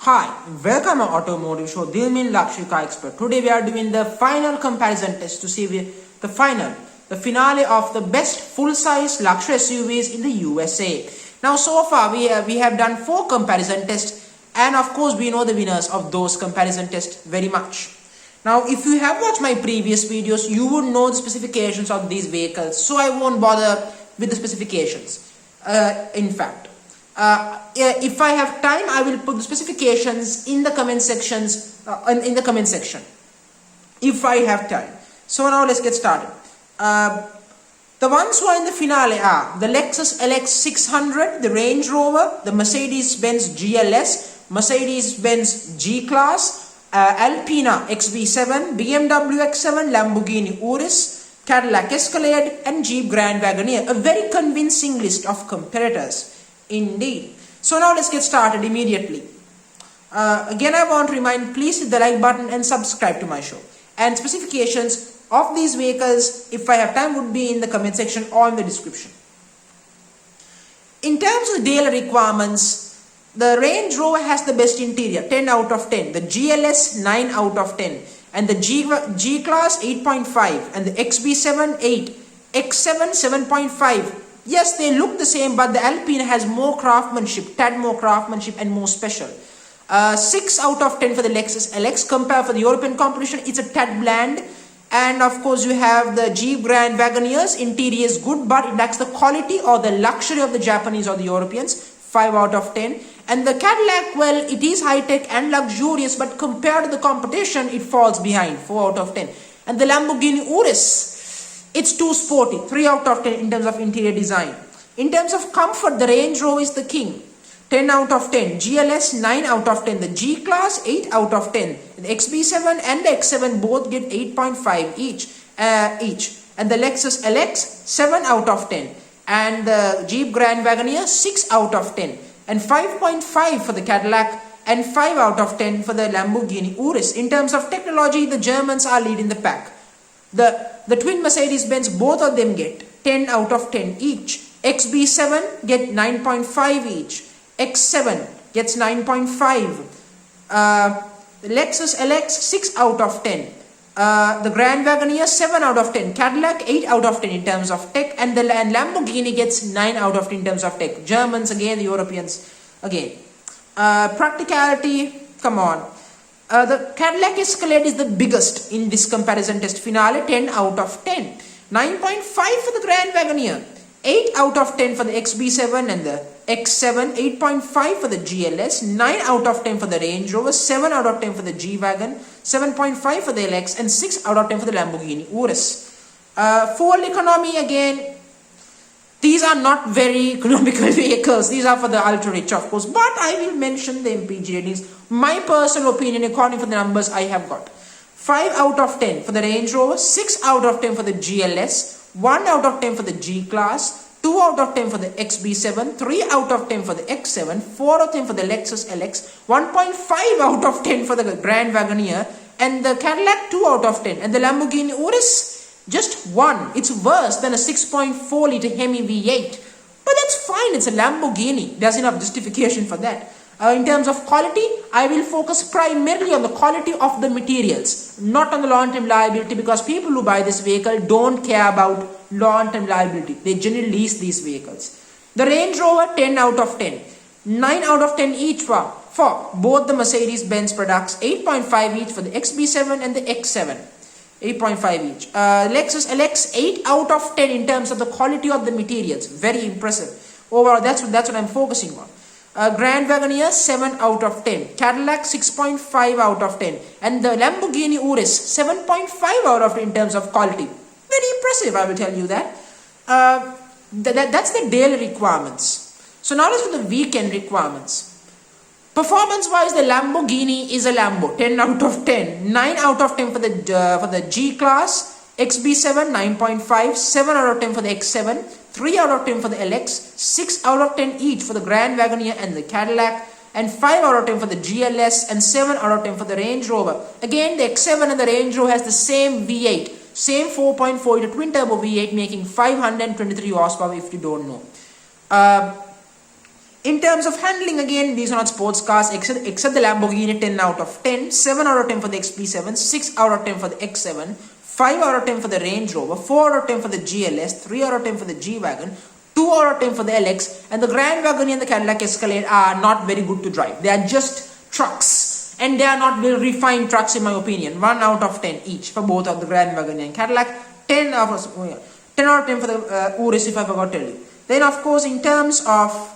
Hi, welcome to Automotive Show, dilmin luxury car expert. Today we are doing the final comparison test to see the finale of the best full-size luxury SUVs in the USA. Now so far we have done 4 comparison tests, and of course we know the winners of those comparison tests very much. Now if you have watched my previous videos, you would know the specifications of these vehicles, so I won't bother with the specifications. If I have time, I will put the specifications in the comment sections if I have time. So now let's get started. The ones who are in the finale are the Lexus LX 600, the Range Rover, the Mercedes-Benz GLS, Mercedes-Benz G-Class, Alpina xb7, BMW X7, Lamborghini Urus, Cadillac Escalade and Jeep Grand Wagoneer. A very convincing list of competitors indeed. So now let's get started immediately. Again, I want to remind, please hit the like button and subscribe to my show. And specifications of these vehicles, if I have time, would be in the comment section or in the description. In terms of daily requirements, the Range Rover has the best interior, 10 out of 10. The GLS, 9 out of 10. And the G-Class, 8.5. And the XB7, 8. X7, 7.5. Yes, they look the same, but the Alpina has more craftsmanship, tad more craftsmanship and more special. 6 out of 10 for the Lexus LX. Compared for the European competition, it's a tad bland. And of course, you have the Jeep Grand Wagoneers. Interior is good, but it lacks the quality or the luxury of the Japanese or the Europeans. 5 out of 10. And the Cadillac, well, it is high-tech and luxurious, but compared to the competition, it falls behind. 4 out of 10. And the Lamborghini Urus, it's too sporty, 3 out of 10 in terms of interior design. In terms of comfort, the Range Rover is the king, 10 out of 10. GLS, 9 out of 10. The G-Class, 8 out of 10. The XB7 and the X7 both get 8.5 each. And the Lexus LX, 7 out of 10. And the Jeep Grand Wagoneer, 6 out of 10. And 5.5 for the Cadillac and 5 out of 10 for the Lamborghini Urus. In terms of technology, the Germans are leading the pack. The twin Mercedes-Benz, both of them get 10 out of 10 each. XB7 get 9.5 each. X7 gets 9.5. The Lexus LX 6 out of 10. The Grand Wagoneer 7 out of 10. Cadillac 8 out of 10 in terms of tech. And the Lamborghini gets 9 out of 10 in terms of tech. Germans again, the Europeans again. Practicality, come on. The Cadillac Escalade is the biggest in this comparison test finale, 10 out of 10. 9.5 for the Grand Wagoneer, 8 out of 10 for the XB7 and the X7, 8.5 for the GLS, 9 out of 10 for the Range Rover, 7 out of 10 for the G-Wagon, 7.5 for the LX and 6 out of 10 for the Lamborghini Urus. Fuel economy again, these are not very economical vehicles. These are for the ultra-rich, of course. But I will mention the MPG ratings. My personal opinion, according to the numbers I have got. 5 out of 10 for the Range Rover. 6 out of 10 for the GLS. 1 out of 10 for the G-Class. 2 out of 10 for the XB7. 3 out of 10 for the X7. 4 out of 10 for the Lexus LX. 1.5 out of 10 for the Grand Wagoneer. And the Cadillac 2 out of 10. And the Lamborghini Urus, just 1. It's worse than a 6.4 liter Hemi V8. But that's fine. It's a Lamborghini. There's enough justification for that. In terms of quality, I will focus primarily on the quality of the materials, not on the long-term liability, because people who buy this vehicle don't care about long-term liability. They generally lease these vehicles. The Range Rover, 10 out of 10. 9 out of 10 each for both the Mercedes-Benz products. 8.5 each for the XB7 and the X7. 8.5 each. Lexus LX 8 out of 10 in terms of the quality of the materials. Very impressive. Overall, that's what I'm focusing on. Grand Wagoneer 7 out of 10. Cadillac 6.5 out of 10. And the Lamborghini Urus 7.5 out of 10 in terms of quality. Very impressive, I will tell you that. That's the daily requirements. So now let's do the weekend requirements. Performance-wise, the Lamborghini is a Lambo, 10 out of 10. 9 out of 10 for the G-Class, XB7 9.5, 7 out of 10 for the X7, 3 out of 10 for the LX, 6 out of 10 each for the Grand Wagoneer and the Cadillac, and 5 out of 10 for the GLS, and 7 out of 10 for the Range Rover. Again, the X7 and the Range Rover has the same V8, same 4.4 liter twin turbo V8, making 523 horsepower if you don't know. In terms of handling, again, these are not sports cars except the Lamborghini. 10 out of 10, 7 out of 10 for the XB7, 6 out of 10 for the X7, 5 out of 10 for the Range Rover, 4 out of 10 for the GLS, 3 out of 10 for the G-Wagon, 2 out of 10 for the LX, and the Grand Wagoneer and the Cadillac Escalade are not very good to drive. They are just trucks, and they are not very refined trucks in my opinion. 1 out of 10 each for both of the Grand Wagoneer and Cadillac. 10 out of 10 for the Urus, if I forgot to tell you. Then of course in terms of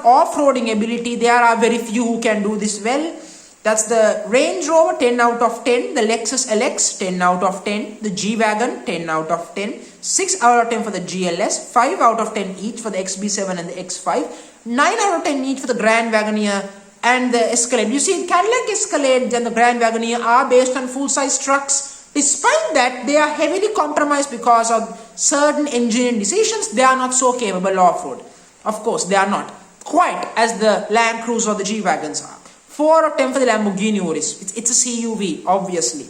off-roading ability, there are very few who can do this well. That's the Range Rover, 10 out of 10, the Lexus LX, 10 out of 10, the G-Wagon, 10 out of 10, 6 out of 10 for the GLS, 5 out of 10 each for the XB7 and the X5, 9 out of 10 each for the Grand Wagoneer and the Escalade. You see, Cadillac Escalade and the Grand Wagoneer are based on full-size trucks. Despite that, they are heavily compromised because of certain engineering decisions. They are not so capable off-road. Of course, they are not quite as the Land Cruiser or the G-Wagons are. 4 out of 10 for the Lamborghini Urus. It's a CUV, obviously.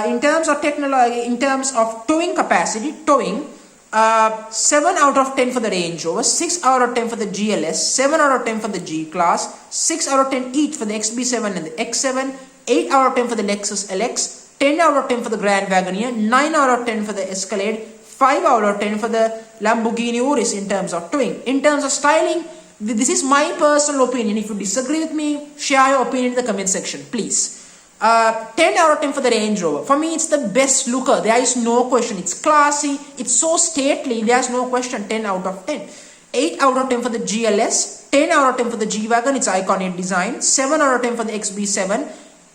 In terms of technology, in terms of towing capacity, 7 out of 10 for the Range Rover, 6 out of 10 for the GLS, 7 out of 10 for the G-Class, 6 out of 10 each for the XB7 and the X7, 8 out of 10 for the Lexus LX, 10 out of 10 for the Grand Wagoneer, 9 out of 10 for the Escalade, 5 out of 10 for the Lamborghini Urus in terms of towing. In terms of styling, this is my personal opinion. If you disagree with me, share your opinion in the comment section, please. 10 out of 10 for the Range Rover. For me, it's the best looker. There is no question. It's classy. It's so stately. There's no question. 10 out of 10. 8 out of 10 for the GLS. 10 out of 10 for the G-Wagon. It's iconic design. 7 out of 10 for the XB7.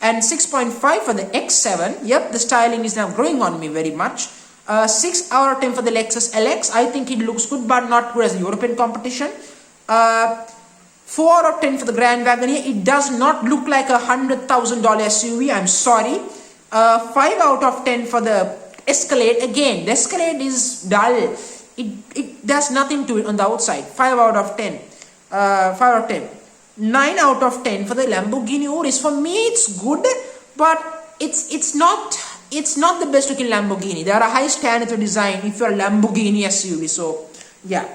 And 6.5 for the X7. Yep, the styling is now growing on me very much. 6 out of 10 for the Lexus LX. I think it looks good, but not good as the European competition. 4 out of 10 for the Grand Wagoneer. It does not look like a $100,000 SUV. I'm sorry. 5 out of 10 for the Escalade. Again, the Escalade is dull. It does nothing to it on the outside. 5 out of 10. 5 out of 10. 9 out of 10 for the Lamborghini Urus. For me, it's good, but it's not the best looking Lamborghini. There are a high standard of design if you're a Lamborghini SUV. So, yeah.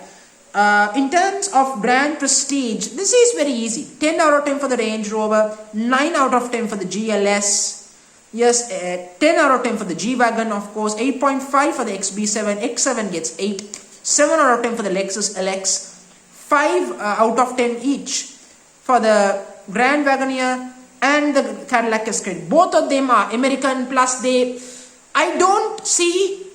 In terms of brand prestige, this is very easy. 10 out of 10 for the Range Rover, 9 out of 10 for the GLS. Yes, 10 out of 10 for the G-Wagon, of course. 8.5 for the XB7. X7 gets 8. 7 out of 10 for the Lexus LX. 5 out of 10 each for the Grand Wagoneer and the Cadillac Escalade. Both of them are American, plus I don't see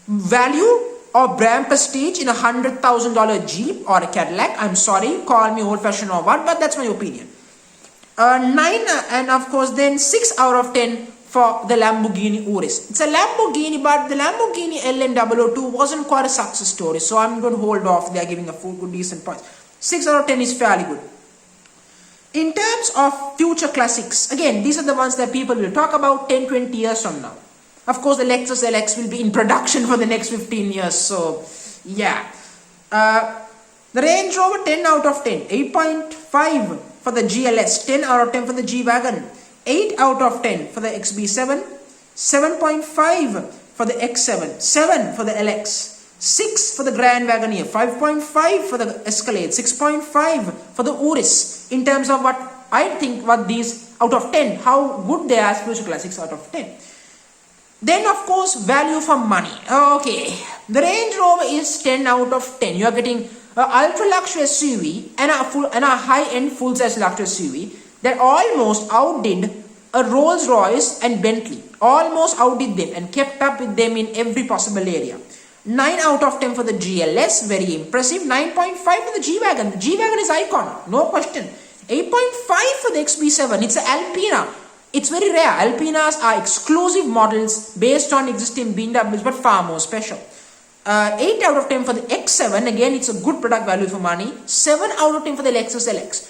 value or brand prestige in a $100,000 Jeep or a Cadillac. I'm sorry, call me old-fashioned or what, but that's my opinion. 9 and of course then 6 out of 10 for the Lamborghini Urus. It's a Lamborghini, but the Lamborghini LN002 wasn't quite a success story, so I'm going to hold off. They are giving a full good decent points. 6 out of 10 is fairly good. In terms of future classics, again, these are the ones that people will talk about 10-20 years from now. Of course, the Lexus LX will be in production for the next 15 years. So, yeah. The Range Rover, 10 out of 10. 8.5 for the GLS. 10 out of 10 for the G-Wagon. 8 out of 10 for the XB7. 7.5 for the X7. 7 for the LX. 6 for the Grand Wagoneer. 5.5 for the Escalade. 6.5 for the Urus. In terms of what I think, what these out of 10, how good they are as future classics out of 10. Then of course, value for money. Okay, the Range Rover is 10 out of 10. You are getting an ultra luxury SUV and a high-end full-size luxury SUV that almost outdid a Rolls-Royce and Bentley. Almost outdid them and kept up with them in every possible area. 9 out of 10 for the GLS, very impressive. 9.5 for the G-Wagon. The G-Wagon is icon, no question. 8.5 for the XB7. It's an Alpina. It's very rare. Alpinas are exclusive models based on existing BMWs, but far more special. 8 out of 10 for the X7. Again, it's a good product value for money. 7 out of 10 for the Lexus LX.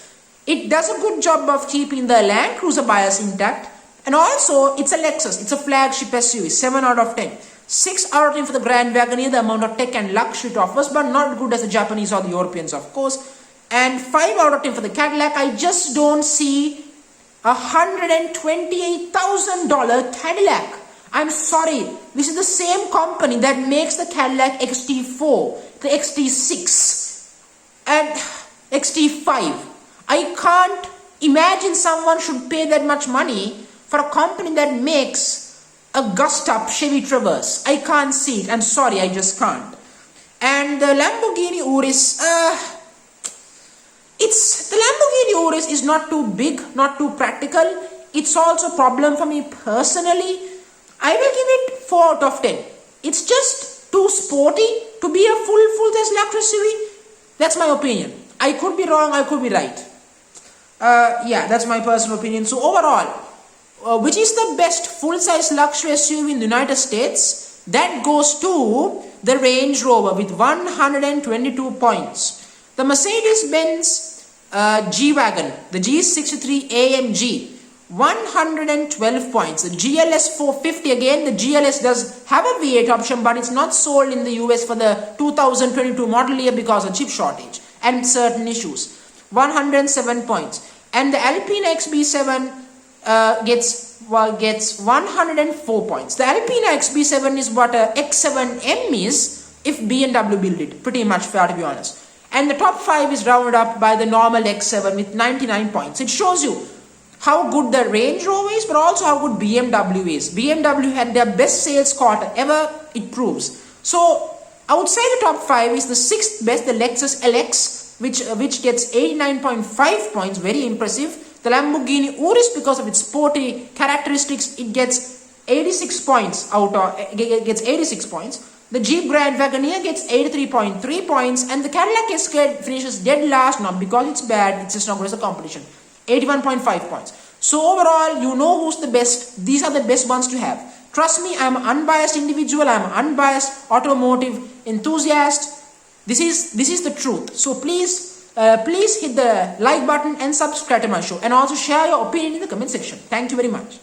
It does a good job of keeping the Land Cruiser bias intact. And also, it's a Lexus. It's a flagship SUV. 7 out of 10. 6 out of 10 for the Grand Wagoneer. The amount of tech and luxury it offers, but not good as the Japanese or the Europeans, of course. And 5 out of 10 for the Cadillac. I just don't see a $128,000 Cadillac. I'm sorry, this is the same company that makes the Cadillac XT4, the XT6 and XT5. I can't imagine someone should pay that much money for a company that makes a gussed up Chevy Traverse. I can't see it. I'm sorry, I just can't. And the Lamborghini Urus, the Lamborghini Urus is not too big, not too practical. It's also a problem for me personally. I will give it 4 out of 10. It's just too sporty to be a full-size luxury SUV. That's my opinion. I could be wrong, I could be right. Yeah, that's my personal opinion. So overall, which is the best full-size luxury SUV in the United States? That goes to the Range Rover with 122 points. The Mercedes-Benz G-Wagon, the G63 AMG, 112 points. The GLS 450, again, the GLS does have a V8 option, but it's not sold in the US for the 2022 model year because of chip shortage and certain issues. 107 points. And the Alpina XB7 gets 104 points. The Alpina XB7 is what a X7M is if BMW built it. Pretty much fair, to be honest. And the top 5 is rounded up by the normal X7 with 99 points. It shows you how good the Range Rover is, but also how good BMW is. BMW had their best sales quarter ever, it proves. So outside the top 5 is the 6th best, the Lexus LX, which gets 89.5 points, very impressive. The Lamborghini Urus, because of its sporty characteristics, it gets 86 points gets 86 points. The Jeep Grand Wagoneer gets 83.3 points, and the Cadillac Escalade finishes dead last, not because it's bad, it's just not good as a competition. 81.5 points. So overall, you know who's the best. These are the best ones to have. Trust me, I'm an unbiased individual. I'm an unbiased automotive enthusiast. This is the truth. So please hit the like button and subscribe to my show, and also share your opinion in the comment section. Thank you very much.